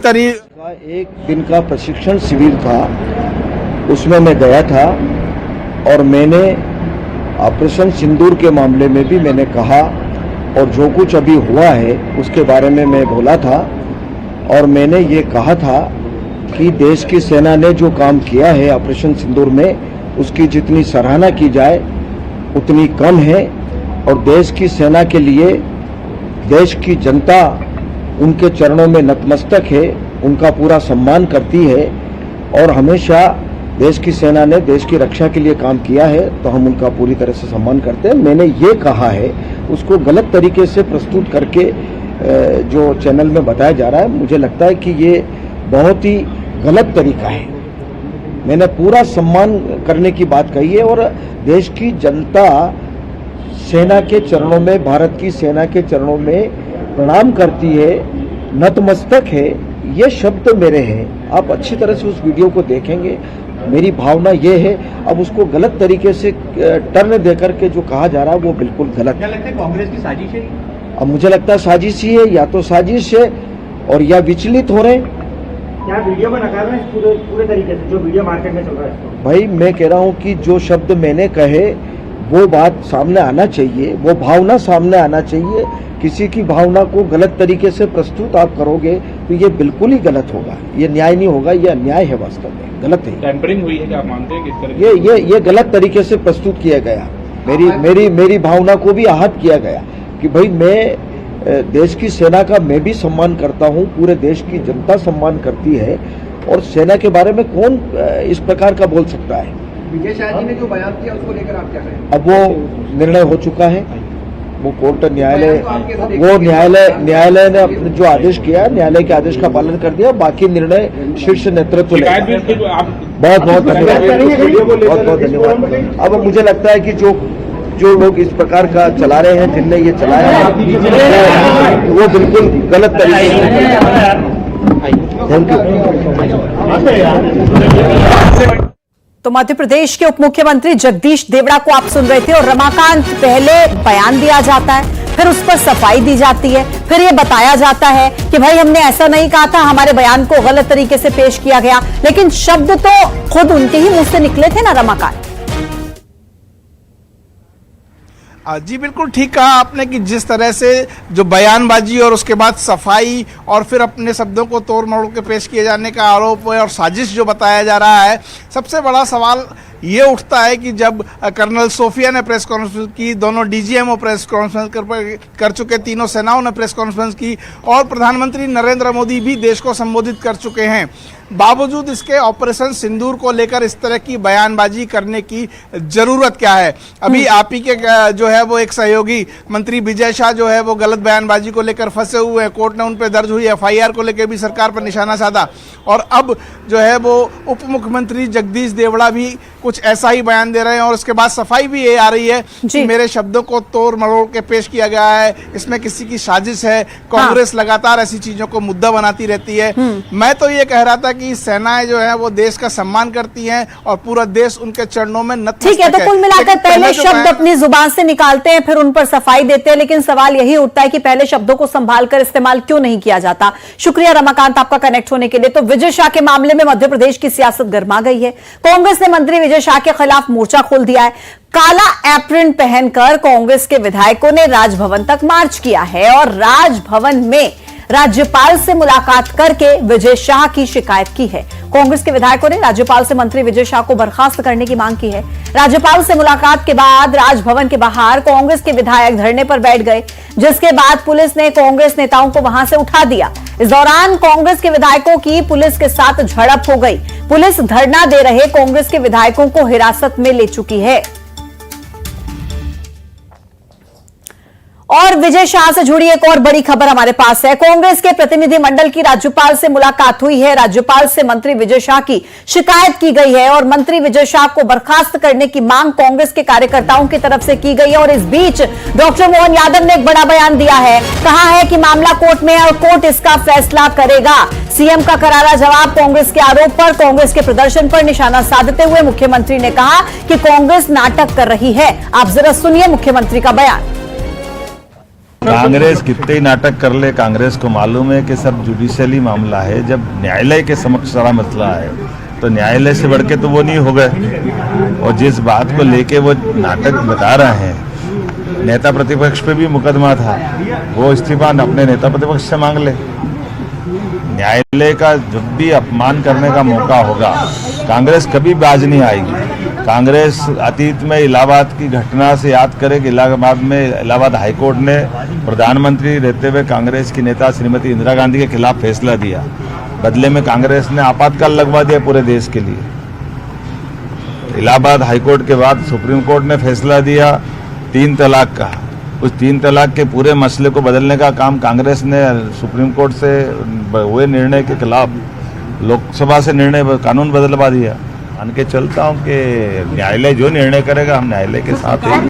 का एक दिन का प्रशिक्षण शिविर था, उसमें मैं गया था और मैंने ऑपरेशन सिंदूर के मामले में भी मैंने कहा और जो कुछ अभी हुआ है उसके बारे में मैं बोला था और मैंने ये कहा था कि देश की सेना ने जो काम किया है ऑपरेशन सिंदूर में उसकी जितनी सराहना की जाए उतनी कम है और देश की सेना के लिए देश की जनता उनके चरणों में नतमस्तक है, उनका पूरा सम्मान करती है और हमेशा देश की सेना ने देश की रक्षा के लिए काम किया है तो हम उनका पूरी तरह से सम्मान करते हैं। मैंने ये कहा है उसको गलत तरीके से प्रस्तुत करके जो चैनल में बताया जा रहा है, मुझे लगता है कि ये बहुत ही गलत तरीका है। मैंने पूरा सम्मान करने की बात कही है और देश की जनता सेना के चरणों में, भारत की सेना के चरणों में प्रणाम करती है, नतमस्तक है, ये शब्द मेरे हैं। आप अच्छी तरह से उस वीडियो को देखेंगे, मेरी भावना ये है। अब उसको गलत तरीके से टर्न देकर के जो कहा जा रहा है वो बिल्कुल गलत है। क्या लगता है कांग्रेस की साजिश है? अब मुझे लगता है साजिश ही है, या तो साजिश है और या विचलित हो रहे हैं। क्या वीडियो में नकार रहे हैं पूरे तरीके से जो वीडियो मार्केट में चल रहा है? भाई मैं कह रहा हूँ कि जो शब्द मैंने कहे वो बात सामने आना चाहिए, वो भावना सामने आना चाहिए। किसी की भावना को गलत तरीके से प्रस्तुत आप करोगे तो ये बिल्कुल ही गलत होगा, ये न्याय नहीं होगा, ये अन्याय है, वास्तव में गलत है। टेम्परिंग हुई है क्या आप मानते हैं? किस तरह ये गलत तरीके से प्रस्तुत किया गया, मेरी भावना को भी आहत किया गया कि भाई मैं देश की सेना का मैं भी सम्मान करता हूँ, पूरे देश की जनता सम्मान करती है और सेना के बारे में कौन इस प्रकार का बोल सकता है। विजय शाह जी ने जो बयान दिया उसको लेकर आप क्या कहें? अब वो निर्णय हो चुका है, वो कोर्ट न्यायालय ने अपने जो आदेश किया, न्यायालय के आदेश का पालन कर दिया, बाकी निर्णय शीर्ष नेतृत्व लेगा। बहुत बहुत धन्यवाद। अब मुझे लगता है कि जो लोग इस प्रकार का चला रहे हैं, जिनने ये चलाया है वो बिल्कुल गलत तरीके से। Thank you. तो मध्य प्रदेश के उप मुख्यमंत्री जगदीश देवड़ा को आप सुन रहे थे और रमाकांत, पहले बयान दिया जाता है, फिर उस पर सफाई दी जाती है, फिर ये बताया जाता है कि भाई हमने ऐसा नहीं कहा था, हमारे बयान को गलत तरीके से पेश किया गया, लेकिन शब्द तो खुद उनके ही मुंह से निकले थे ना रमाकांत। जी बिल्कुल ठीक कहा आपने कि जिस तरह से जो बयानबाजी और उसके बाद सफाई और फिर अपने शब्दों को तोड़ मरोड़ के पेश किए जाने का आरोप है और साजिश जो बताया जा रहा है, सबसे बड़ा सवाल ये उठता है कि जब कर्नल सोफिया ने प्रेस कॉन्फ्रेंस की, दोनों डीजीएमओ प्रेस कॉन्फ्रेंस कर चुके, तीनों सेनाओं ने प्रेस कॉन्फ्रेंस की और प्रधानमंत्री नरेंद्र मोदी भी देश को संबोधित कर चुके हैं, बावजूद इसके ऑपरेशन सिंदूर को लेकर इस तरह की बयानबाजी करने की जरूरत क्या है? अभी आप ही के जो है वो एक सहयोगी मंत्री विजय शाह जो है वो गलत बयानबाजी को लेकर फंसे हुए हैं, कोर्ट ने उन पर दर्ज हुई एफआईआर को लेकर भी सरकार पर निशाना साधा और अब जो है वो उप मुख्यमंत्री जगदीश देवड़ा भी कुछ ऐसा ही बयान दे रहे हैं और उसके बाद सफाई भी ये आ रही है कि मेरे शब्दों को तोड़ मरोड़ के पेश किया गया है, इसमें किसी की साजिश है। कांग्रेस लगातार ऐसी चीजों को मुद्दा बनाती रहती है। मैं तो ये कह रहा था कि सेनाएं जो है वो देश का सम्मान करती हैं और पूरा देश उनके चरणों में नतमस्तक है। ठीक है, तो कुल मिलाकर पहले शब्द अपनी जुबान से निकालते हैं, फिर उन पर सफाई देते हैं, लेकिन सवाल यही उठता है कि पहले शब्दों को संभाल कर इस्तेमाल क्यों नहीं किया जाता। शुक्रिया रमाकांत आपका कनेक्ट होने के लिए। तो विजय शाह के मामले में मध्य प्रदेश की सियासत गर्मा गई है। कांग्रेस ने मंत्री विजय शाह के खिलाफ मोर्चा खोल दिया है। काला एप्रन पहनकर कांग्रेस के विधायकों ने राजभवन तक मार्च किया है और राजभवन में राज्यपाल से मुलाकात करके विजय शाह की शिकायत की है। कांग्रेस के विधायकों ने राज्यपाल से मंत्री विजय शाह को बर्खास्त करने की मांग की है। राज्यपाल से मुलाकात के बाद राजभवन के बाहर कांग्रेस के विधायक धरने पर बैठ गए, जिसके बाद पुलिस ने कांग्रेस नेताओं को वहां से उठा दिया। इस दौरान कांग्रेस के विधायकों की पुलिस के साथ झड़प हो गई। पुलिस धरना दे रहे कांग्रेस के विधायकों को हिरासत में ले चुकी है। और विजय शाह से जुड़ी एक और बड़ी खबर हमारे पास है। कांग्रेस के प्रतिनिधिमंडल की राज्यपाल से मुलाकात हुई है। राज्यपाल से मंत्री विजय शाह की शिकायत की गई है और मंत्री विजय शाह को बर्खास्त करने की मांग कांग्रेस के कार्यकर्ताओं की तरफ से की गई है। और इस बीच डॉक्टर मोहन यादव ने एक बड़ा बयान दिया है, कहा है कि मामला कोर्ट में है और कोर्ट इसका फैसला करेगा। सीएम का करारा जवाब कांग्रेस के आरोप पर, कांग्रेस के प्रदर्शन पर निशाना साधते हुए मुख्यमंत्री ने कहा कि कांग्रेस नाटक कर रही है। आप जरा सुनिए मुख्यमंत्री का बयान। कांग्रेस कितने ही नाटक कर ले, कांग्रेस को मालूम है कि सब जुडिशियली मामला है। जब न्यायालय के समक्ष सारा मसला है तो न्यायालय से बढ़ के तो वो नहीं हो गए। और जिस बात को लेके वो नाटक बता रहे हैं, नेता प्रतिपक्ष पे भी मुकदमा था, वो इस्तीफा अपने नेता प्रतिपक्ष से मांग ले। न्यायालय का जब भी अपमान करने का मौका होगा, कांग्रेस कभी बाज नहीं आएगी। कांग्रेस अतीत में इलाहाबाद की घटना से याद करे कि इलाहाबाद हाईकोर्ट ने प्रधानमंत्री रहते हुए कांग्रेस की नेता श्रीमती इंदिरा गांधी के खिलाफ फैसला दिया। बदले में कांग्रेस ने आपातकाल लगवा दिया पूरे देश के लिए। इलाहाबाद हाईकोर्ट के बाद सुप्रीम कोर्ट ने फैसला दिया 3 तलाक का। उस 3 तलाक के पूरे मसले को बदलने का काम कांग्रेस ने सुप्रीम कोर्ट से हुए निर्णय के खिलाफ लोकसभा से निर्णय कानून बदलवा दिया। मान के चलता हूँ कि न्यायालय जो निर्णय करेगा हम न्यायालय के साथ हैं।